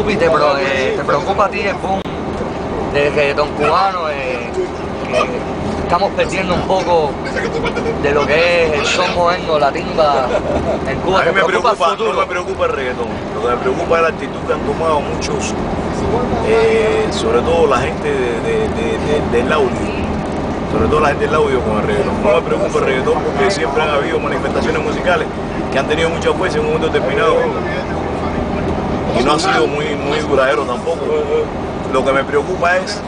Lupi, ¿te preocupa a ti el boom del reggaetón cubano? Que estamos perdiendo un poco de lo que es el son moderno, la timba en Cuba. A mí no me preocupa el reggaetón, lo que me preocupa es la actitud que han tomado muchos, sobre todo la gente del audio. Sobre todo la gente del audio con el reggaetón. No me preocupa el reggaetón porque siempre han habido manifestaciones musicales que han tenido mucha fuerza en un momento determinado y no ha sido muy duradero tampoco. Lo que me preocupa es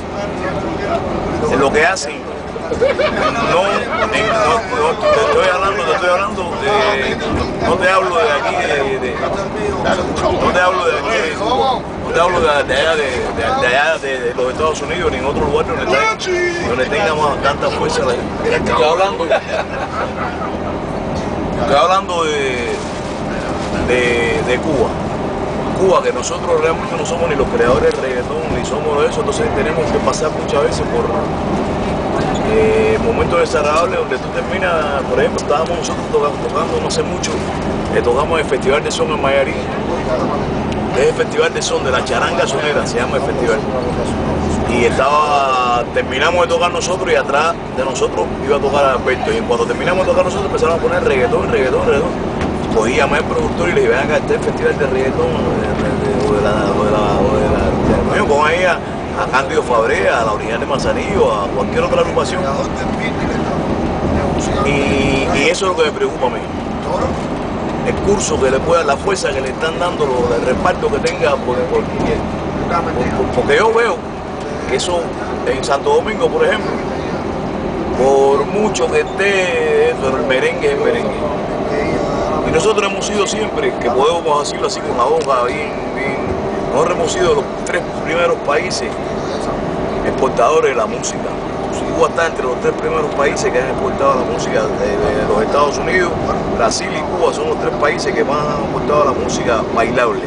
lo que hacen. No te estoy hablando no te hablo de aquí, no te hablo de allá de los Estados Unidos ni en otro lugar donde tengamos tanta fuerza. Estoy hablando de Cuba. Cuba, que nosotros realmente no somos ni los creadores del reggaetón ni somos de eso, entonces tenemos que pasar muchas veces por momentos desagradables donde tú terminas. Por ejemplo, estábamos nosotros tocando no sé mucho, tocamos el Festival de Son en Mayarí. Es el Festival de Son de la Charanga Sonera, se llama el festival. Y terminamos de tocar nosotros y atrás de nosotros iba a tocar Alberto. Y cuando terminamos de tocar nosotros empezaron a poner reggaetón. Cogí a el productor y le dije, vean acá, este festival de reggaetón con ahí a Cándido Fabré, a la Original de Manzanillo, a cualquier otra agrupación. Y eso es lo que me preocupa a mí. El curso que le pueda, la fuerza que le están dando, el reparto que tenga, porque yo veo que eso en Santo Domingo, por ejemplo, por mucho que esté, pero el merengue es el merengue. Y nosotros hemos sido siempre, que podemos decirlo así con la boca bien, nosotros hemos sido los 3 primeros países exportadores de la música. Cuba está entre los 3 primeros países que han exportado la música de los Estados Unidos. Brasil y Cuba son los 3 países que más han exportado la música bailable.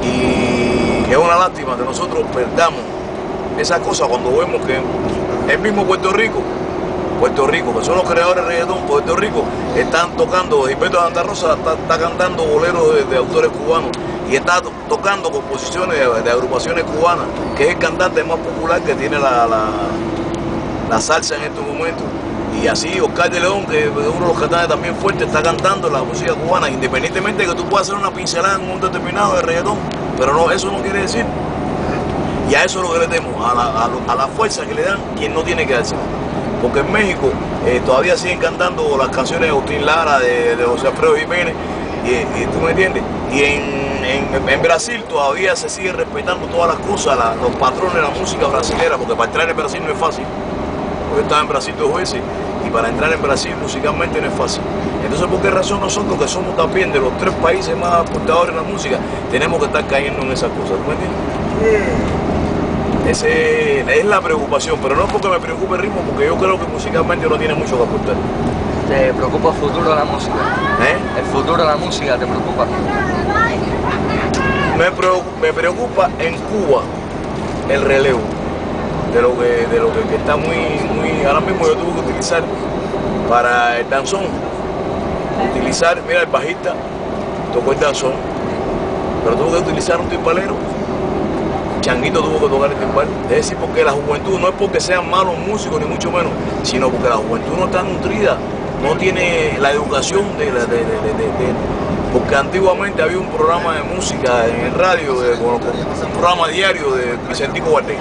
Y es una lástima que nosotros perdamos esas cosas cuando vemos que el mismo Puerto Rico, que son los creadores de reggaetón, Puerto Rico, están tocando, Gilberto Santa Rosa está cantando boleros de autores cubanos y está tocando composiciones de agrupaciones cubanas, que es el cantante más popular que tiene la salsa en estos momentos. Y así Oscar de León, que es uno de los cantantes también fuertes, está cantando la música cubana, independientemente de que tú puedas hacer una pincelada en un momento determinado de reggaetón, pero no, eso no quiere decir. Y a eso es lo que le temo, a la fuerza que le dan quien no tiene que darse. Porque en México todavía siguen cantando las canciones de Agustín Lara, de José Alfredo Jiménez, y tú me entiendes. Y en Brasil todavía se sigue respetando todas las cosas, los patrones de la música brasilera, porque para entrar en Brasil no es fácil. Yo estaba en Brasil 2 veces y para entrar en Brasil musicalmente no es fácil. Entonces, ¿por qué razón nosotros, que somos también de los 3 países más aportadores de la música, tenemos que estar cayendo en esas cosas? ¿Tú me entiendes? Esa es la preocupación, pero no es porque me preocupe el ritmo, porque yo creo que musicalmente no tiene mucho que aportar. ¿Te preocupa el futuro de la música? ¿El futuro de la música te preocupa? Me preocupa en Cuba el relevo de lo que está muy ahora mismo yo tuve que utilizar para el danzón, mira, el bajista tocó el danzón, pero tuve que utilizar un timbalero. Changuito tuvo que tocar el timbal. Es decir, porque la juventud no es porque sean malos músicos ni mucho menos, sino porque la juventud no está nutrida, no tiene la educación porque antiguamente había un programa de música en el radio, un programa diario de Vicentico Guardé.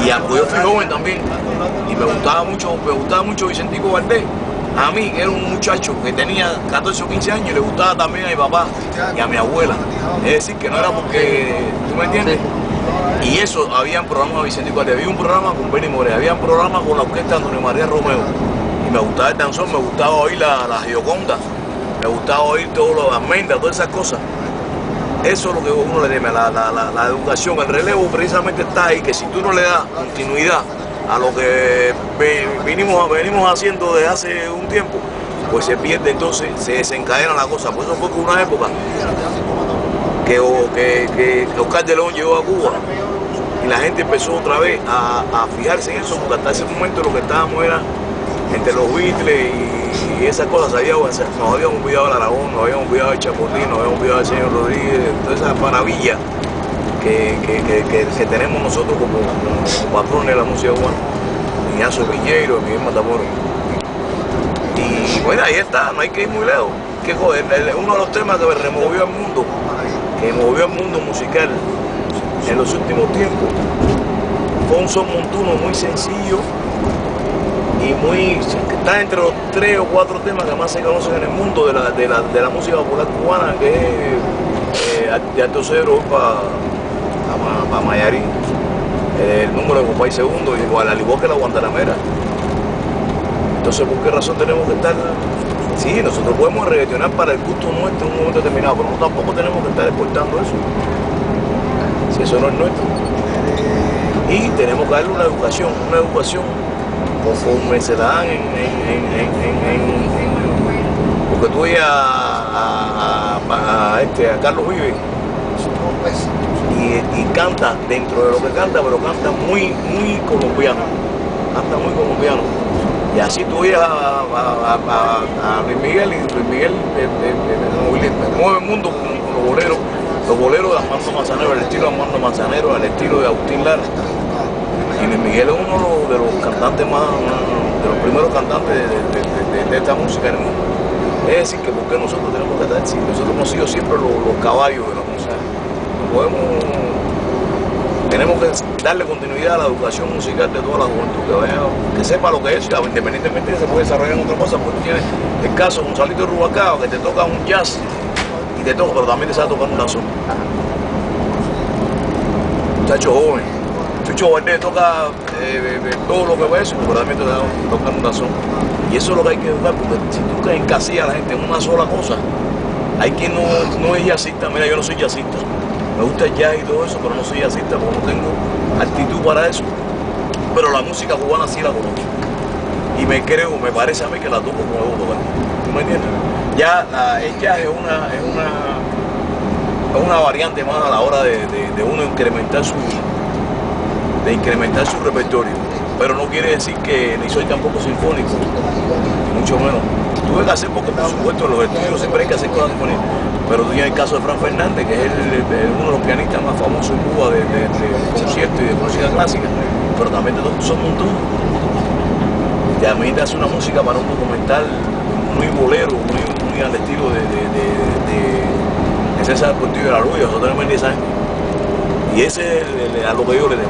Y yo fui joven también y me gustaba mucho Vicentico Guardé. A mí, que era un muchacho que tenía 14 o 15 años y le gustaba también a mi papá y a mi abuela. Es decir, que no era porque, ¿tú me entiendes? Y eso, había programas de Vicentico Guardé, había un programa con Benny Moré, había un programa con la orquesta de Antonio María Romeo. Y me gustaba el danzón, me gustaba oír la Gioconda, me gustaba oír todas las almendras, todas esas cosas. Eso es lo que uno le teme, la educación, el relevo precisamente está ahí, que si tú no le das continuidad a lo que venimos haciendo desde hace un tiempo, pues se pierde, entonces se desencadena la cosa. Por eso fue que una época que Oscar de León llegó a Cuba y la gente empezó otra vez a fijarse en eso, porque hasta ese momento lo que estábamos era entre los Beatles y y esas cosas nos habíamos olvidado del Aragón, nos habíamos olvidado del Chapulín, nos habíamos olvidado del señor Rodríguez, todas esas maravillas que tenemos nosotros como patrones de la música cubana. Ignacio Piñeiro, Miguel Matamoros. Y bueno, ahí está, no hay que ir muy lejos. Que joder, uno de los temas que removió el mundo musical en los últimos tiempos, fue un son montuno muy sencillo y que está entre los 3 o 4 temas que más se conocen en el mundo de la música popular cubana, que es de Alto Cedro para Mayarín, el número de Compay Segundo, al igual que la Guantanamera. Entonces, ¿por qué razón tenemos que estar? Sí, nosotros podemos reggaetonar para el gusto nuestro en un momento determinado, pero tampoco tenemos que estar exportando eso, si eso no es nuestro. Y tenemos que darle una educación conforme se la dan porque tú ibas a Carlos Vives y canta dentro de lo que canta, pero canta muy colombiano, y así tú ibas a Luis Miguel, y Luis Miguel mueve el mundo con los boleros de Armando Manzanero, el estilo de Armando Manzanero, el estilo de Agustín Lara. Y Luis Miguel es uno de los cantantes de los primeros cantantes de esta música en el mundo. Es decir, que ¿por qué nosotros tenemos que estar así? Nosotros hemos sido siempre los caballos de la música. Tenemos que darle continuidad a la educación musical de toda la juventud, que sepa lo que es, independientemente de que se puede desarrollar en otra cosa, porque tú tienes el caso de Gonzalito Rubalcaba, que te toca un jazz, y te toca, pero también te sabe tocar un danzón. Muchacho joven. Chucho Valdés toca todo lo que va eso, pero también te sabe tocar un danzón. Y eso es lo que hay que educar, porque si tú encasillas a la gente en una sola cosa, hay quien no es jazzista. Mira, yo no soy jazzista. Me gusta el jazz y todo eso, pero no soy jazzista porque no tengo actitud para eso. Pero la música cubana sí la conozco. Y me parece a mí que la toco como debo tocar. ¿Tú me entiendes? Ya el jazz es una variante más a la hora de uno incrementar su repertorio. Pero no quiere decir que ni soy tampoco sinfónico, mucho menos. Tuve que hacer porque, por supuesto, en los estudios siempre hay que hacer cosas sinfónicas. Pero tú tienes el caso de Fran Fernández, que es uno de los pianistas más famosos en Cuba de concierto y de música clásica, pero también son un montón. También te hace una música para un documental muy bolero, muy al estilo de César Portillo de la Rubia, nosotros tenemos 10 años. Y ese es a lo que yo le debo.